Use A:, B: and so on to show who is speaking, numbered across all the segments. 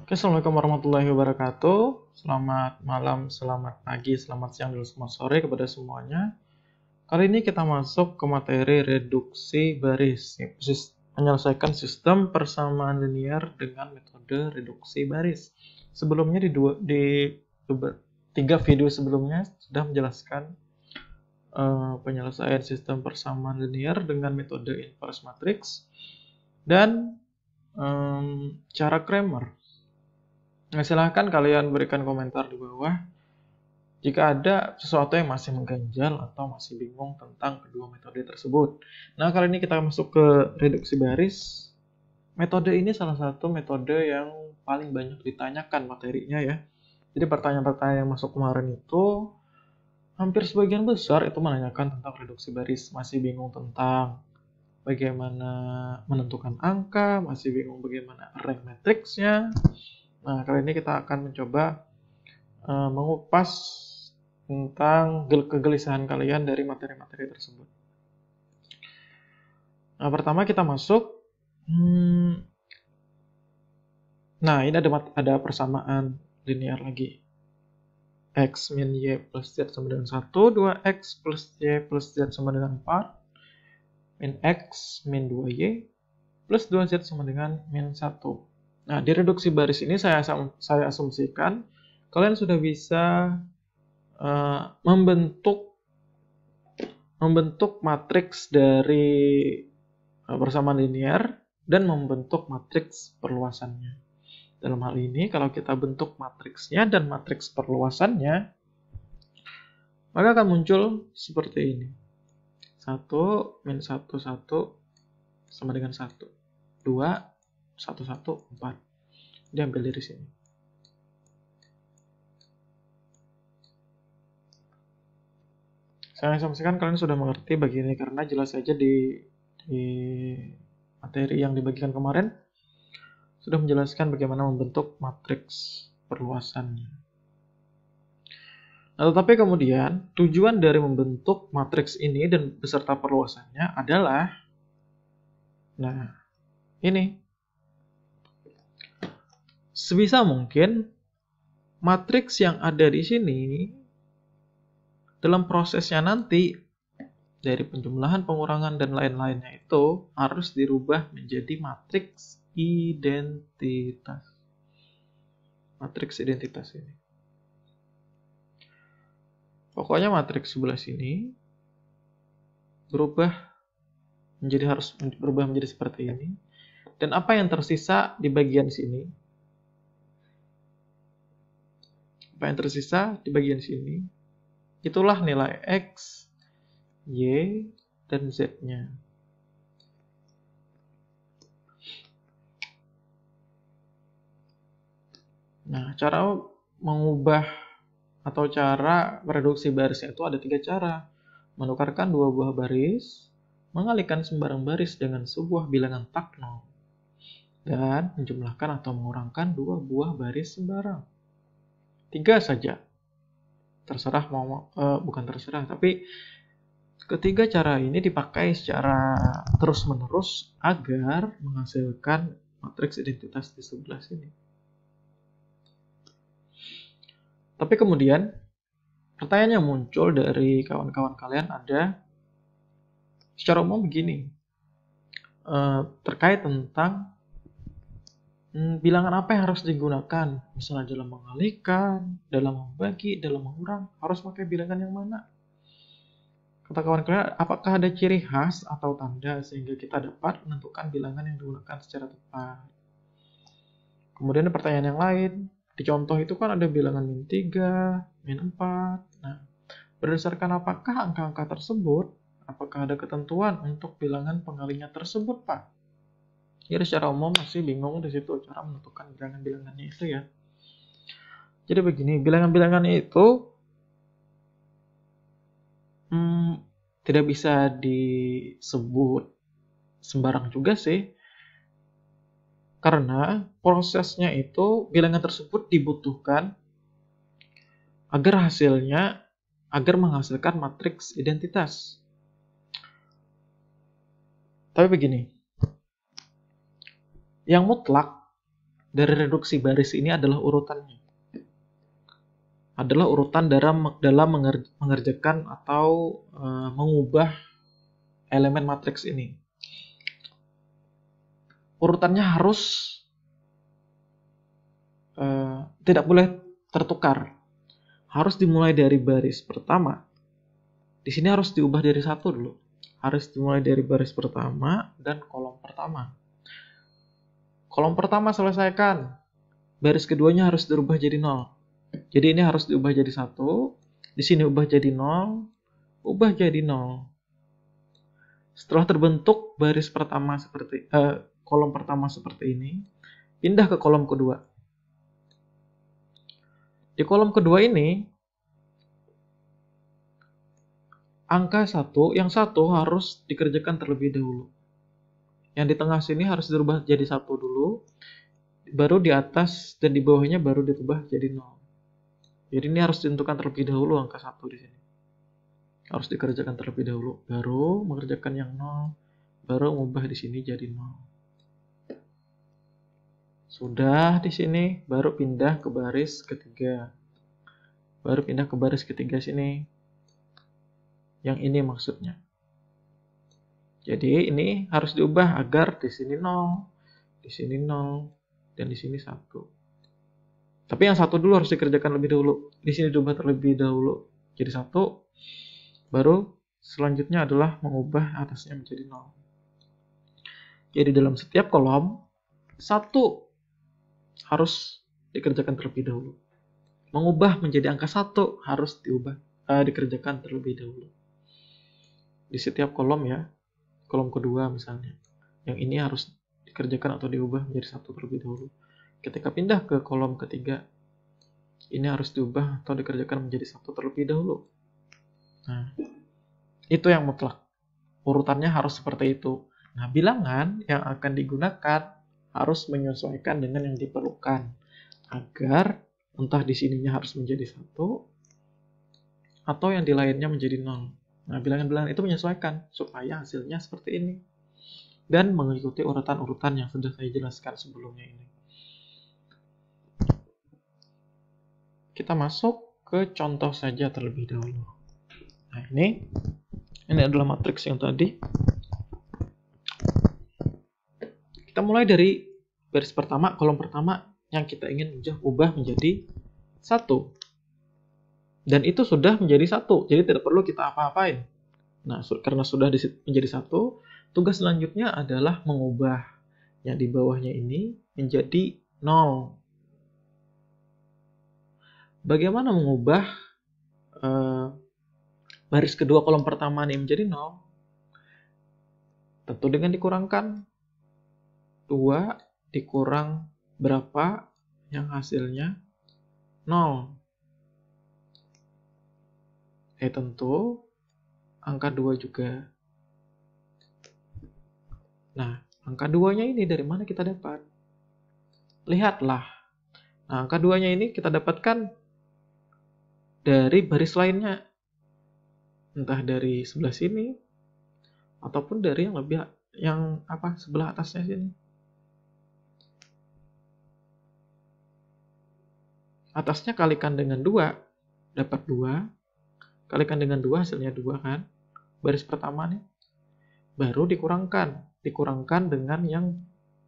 A: Oke, Assalamualaikum warahmatullahi wabarakatuh. Selamat malam, selamat pagi, selamat siang, dan selamat sore kepada semuanya. Kali ini kita masuk ke materi reduksi baris, menyelesaikan sistem persamaan linear dengan metode reduksi baris. Sebelumnya tiga video sebelumnya sudah menjelaskan penyelesaian sistem persamaan linear dengan metode inverse matrix dan cara Cramer. Nah, silahkan kalian berikan komentar di bawah jika ada sesuatu yang masih mengganjal atau masih bingung tentang kedua metode tersebut. Nah, kali ini kita masuk ke reduksi baris. Metode ini salah satu metode yang paling banyak ditanyakan materinya ya. Jadi pertanyaan-pertanyaan yang masuk kemarin itu hampir sebagian besar itu menanyakan tentang reduksi baris. Masih bingung tentang bagaimana menentukan angka, masih bingung bagaimana rank matriksnya. Nah, kali ini kita akan mencoba mengupas tentang kegelisahan kalian dari materi-materi tersebut. Nah, pertama kita masuk. Nah, ini ada persamaan linear lagi. X min Y plus Z sama dengan 1, 2X plus Y plus Z sama dengan 4, min X min 2Y plus 2Z sama dengan min 1. Nah, di reduksi baris ini saya asumsikan kalian sudah bisa membentuk matriks dari persamaan linear dan membentuk matriks perluasannya. Dalam hal ini, kalau kita bentuk matriksnya dan matriks perluasannya, maka akan muncul seperti ini. 1 min 1, 1 sama dengan 1. 2 1, 1, 4. Diambil dari sini. Saya asumsikan kalian sudah mengerti bagian ini karena jelas saja di materi yang dibagikan kemarin sudah menjelaskan bagaimana membentuk matriks perluasannya. Nah, tetapi kemudian tujuan dari membentuk matriks ini dan beserta perluasannya adalah ini. Sebisa mungkin matriks yang ada di sini dalam prosesnya nanti dari penjumlahan, pengurangan, dan lain-lainnya itu harus dirubah menjadi matriks identitas. Matriks identitas ini. Pokoknya matriks sebelah sini harus berubah menjadi seperti ini. Dan apa yang tersisa di bagian sini? Apa yang tersisa di bagian sini? Itulah nilai X, Y, dan Z-nya. Nah, cara mengubah atau cara mereduksi barisnya itu ada 3 cara. Menukarkan 2 buah baris, mengalihkan sembarang baris dengan sebuah bilangan tak nol, dan menjumlahkan atau mengurangkan 2 buah baris sembarang. 3 saja. Terserah bukan terserah, tapi ketiga cara ini dipakai secara terus-menerus agar menghasilkan matriks identitas di sebelah sini. Tapi kemudian pertanyaan yang muncul dari kawan-kawan kalian ada secara umum begini, terkait tentang bilangan apa yang harus digunakan, misalnya dalam mengalihkan, dalam membagi, dalam mengurang, harus pakai bilangan yang mana? Kata kawan kalian, apakah ada ciri khas atau tanda sehingga kita dapat menentukan bilangan yang digunakan secara tepat? Kemudian pertanyaan yang lain, di contoh itu kan ada bilangan min 3, min 4. Nah, berdasarkan apakah angka-angka tersebut, apakah ada ketentuan untuk bilangan pengalinya tersebut, Pak? Jadi secara umum masih bingung di situ cara menentukan bilangan-bilangannya itu ya. Jadi begini, bilangan-bilangannya itu tidak bisa disebut sembarang juga sih. Karena prosesnya itu bilangan tersebut dibutuhkan agar menghasilkan matriks identitas. Tapi begini, yang mutlak dari reduksi baris ini adalah urutannya. Adalah urutan dalam mengerjakan atau mengubah elemen matriks ini. Urutannya harus tidak boleh tertukar. Harus dimulai dari baris pertama. Di sini harus diubah dari 1 dulu. Harus dimulai dari baris pertama dan kolom pertama. Kolom pertama selesaikan. Baris keduanya harus dirubah jadi 0. Jadi ini harus diubah jadi 1. Di sini ubah jadi 0. Ubah jadi 0. Setelah terbentuk baris pertama kolom pertama seperti ini, pindah ke kolom kedua. Di kolom kedua ini, angka 1, yang 1 harus dikerjakan terlebih dahulu. Yang di tengah sini harus dirubah jadi 1 dulu, baru di atas dan di bawahnya baru dirubah jadi 0. Jadi ini harus ditentukan terlebih dahulu angka 1 di sini. Harus dikerjakan terlebih dahulu, baru mengerjakan yang 0, baru mengubah di sini jadi 0. Sudah di sini, baru pindah ke baris ketiga. Baru pindah ke baris ketiga sini. Yang ini maksudnya. Jadi ini harus diubah agar di sini 0, di sini 0, dan di sini 1. Tapi yang 1 dulu harus dikerjakan lebih dahulu. Di sini diubah terlebih dahulu jadi 1, baru selanjutnya adalah mengubah atasnya menjadi 0. Jadi dalam setiap kolom, 1 harus dikerjakan terlebih dahulu. Mengubah menjadi angka 1 harus dikerjakan terlebih dahulu. Di setiap kolom ya. Kolom kedua misalnya. Yang ini harus dikerjakan atau diubah menjadi 1 terlebih dahulu. Ketika pindah ke kolom ketiga, ini harus diubah atau dikerjakan menjadi 1 terlebih dahulu. Nah, itu yang mutlak. Urutannya harus seperti itu. Nah, bilangan yang akan digunakan harus menyesuaikan dengan yang diperlukan. Agar entah di sininya harus menjadi 1, atau yang di lainnya menjadi 0. Nah, bilangan-bilangan itu menyesuaikan supaya hasilnya seperti ini. Dan mengikuti urutan-urutan yang sudah saya jelaskan sebelumnya ini. Kita masuk ke contoh saja terlebih dahulu. Nah, ini adalah matriks yang tadi. Kita mulai dari baris pertama, kolom pertama yang kita ingin ubah menjadi 1. Dan itu sudah menjadi 1, jadi tidak perlu kita apa-apain. Nah, karena sudah menjadi 1, tugas selanjutnya adalah mengubah yang di bawahnya ini menjadi 0. Bagaimana mengubah baris kedua kolom pertama ini menjadi 0? Tentu dengan dikurangkan 2 dikurang berapa yang hasilnya 0. Tentu angka 2 juga. Nah, angka 2-nya ini dari mana kita dapat? Lihatlah. Nah, angka 2-nya ini kita dapatkan dari baris lainnya. Entah dari sebelah sini ataupun dari sebelah atasnya sini. Atasnya kalikan dengan 2 dapat 2. Kalikan dengan 2 hasilnya 2 kan. Baris pertama nih. Baru dikurangkan dengan yang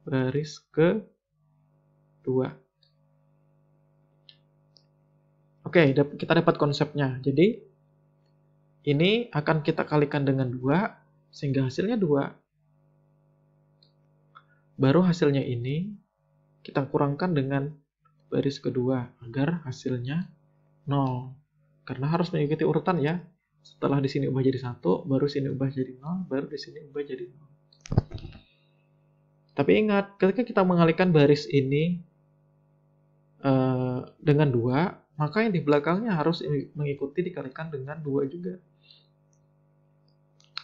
A: baris kedua. Oke, kita dapat konsepnya. Jadi ini akan kita kalikan dengan 2 sehingga hasilnya 2. Baru hasilnya ini kita kurangkan dengan baris kedua agar hasilnya 0. Karena harus mengikuti urutan ya. Setelah di sini ubah jadi 1, baru sini ubah jadi 0, baru di sini ubah jadi 0. Tapi ingat, ketika kita mengalihkan baris ini dengan 2, maka yang di belakangnya harus mengikuti dikalikan dengan 2 juga.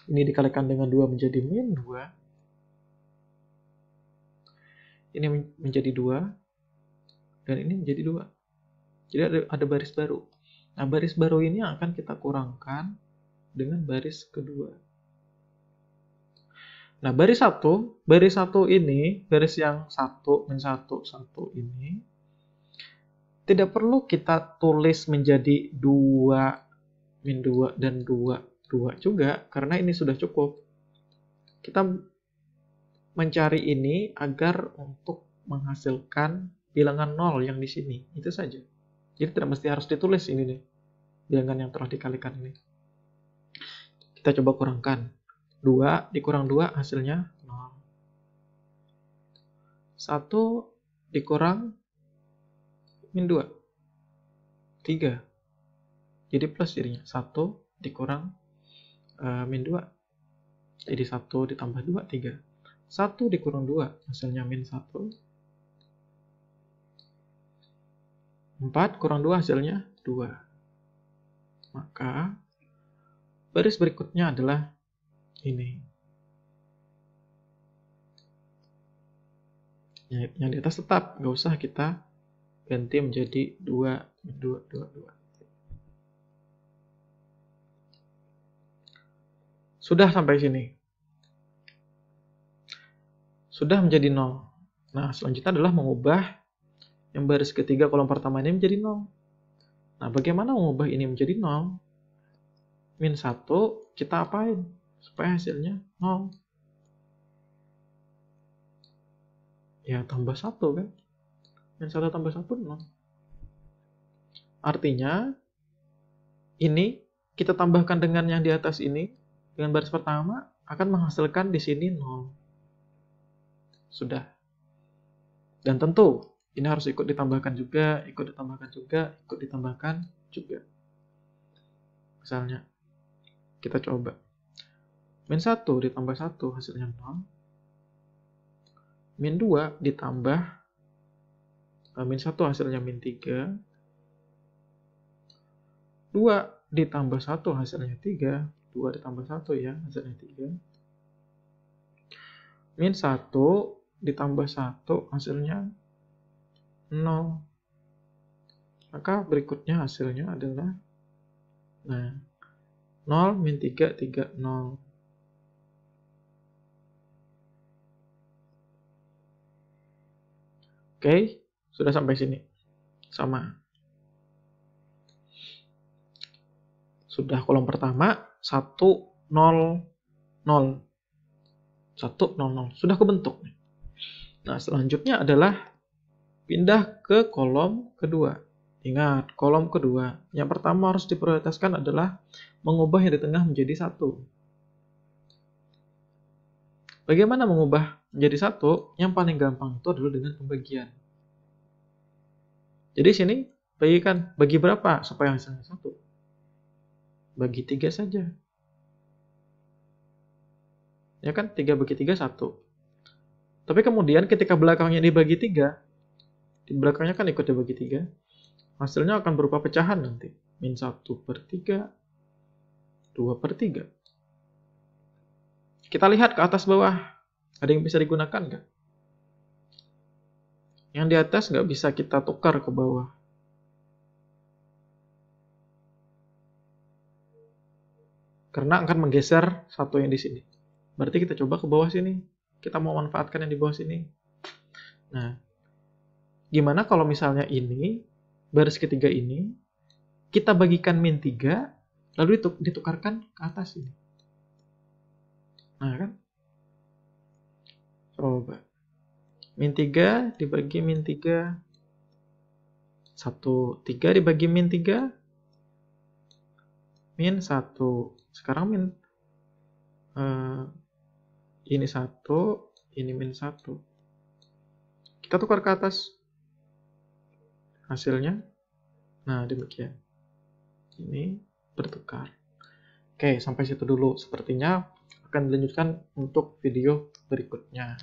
A: Ini dikalikan dengan 2 menjadi min 2. Ini menjadi 2. Dan ini menjadi 2. Jadi ada baris baru. Nah, baris baru ini akan kita kurangkan dengan baris kedua. Nah, baris satu ini, baris yang 1, min 1, 1 ini, tidak perlu kita tulis menjadi 2, min 2, dan 2, 2 juga, karena ini sudah cukup. Kita mencari ini agar untuk menghasilkan bilangan 0 yang di sini. Itu saja. Jadi tidak mesti harus ditulis ini nih, bilangan yang telah dikalikan ini. Kita coba kurangkan. 2 dikurang 2 hasilnya 0. 1 dikurang min 2. 3. Jadi plus jadinya. 1 dikurang min 2. Jadi 1 ditambah 2, 3. 1 dikurang 2 hasilnya min 1. 4 kurang 2 hasilnya 2. Maka baris berikutnya adalah ini. Yang di atas tetap, nggak usah kita ganti menjadi 2, 2, 2, 2. Sudah sampai sini. Sudah menjadi 0. Nah, selanjutnya adalah mengubah yang baris ketiga kolom pertama ini menjadi 0. Nah, bagaimana mengubah ini menjadi 0? Min 1 kita apain? Supaya hasilnya 0. Ya, tambah 1 kan? Min 1 tambah 1, 0. Artinya, ini kita tambahkan dengan yang di atas ini, dengan baris pertama, akan menghasilkan di sini 0. Sudah. Dan tentu, ini harus ikut ditambahkan juga, ikut ditambahkan juga, ikut ditambahkan juga. Misalnya, kita coba. Min 1 ditambah 1 hasilnya 0. Min 2 ditambah min 1 hasilnya min 3. 2 ditambah 1 hasilnya 3. 2 ditambah 1 ya, hasilnya 3. Min 1 ditambah 1 hasilnya 0. Maka berikutnya hasilnya adalah 0 min 3, 3, 0. Oke, sudah sampai sini. Sama. Sudah kolom pertama, 1, 0, 0. 1, 0, 0. Sudah kebentuk. Nah, selanjutnya adalah pindah ke kolom kedua. Ingat, kolom kedua. Yang pertama harus diprioritaskan adalah mengubah yang di tengah menjadi 1. Bagaimana mengubah menjadi 1? Yang paling gampang itu adalah dengan pembagian. Jadi sini bagikan, bagi berapa supaya hasilnya 1? Bagi 3 saja. Ya kan, 3 bagi 3, 1. Tapi kemudian ketika belakangnya dibagi 3, di belakangnya kan ikut dibagi 3, hasilnya akan berupa pecahan nanti. Min 1/3, 2/3. Kita lihat ke atas bawah. Ada yang bisa digunakan nggak? Yang di atas nggak bisa kita tukar ke bawah. Karena akan menggeser satu yang di sini. Berarti kita coba ke bawah sini. Kita mau manfaatkan yang di bawah sini. Nah, gimana kalau misalnya ini, baris ketiga ini, kita bagikan min 3, lalu ditukarkan ke atas ini. Nah kan? Coba. Min 3 dibagi min 3. 1, 3 dibagi min 3. Min 1. Sekarang ini 1, ini min 1. Kita tukar ke atas. Hasilnya. Nah, demikian. Ini bertukar. Oke, sampai situ dulu. Sepertinya akan dilanjutkan untuk video berikutnya.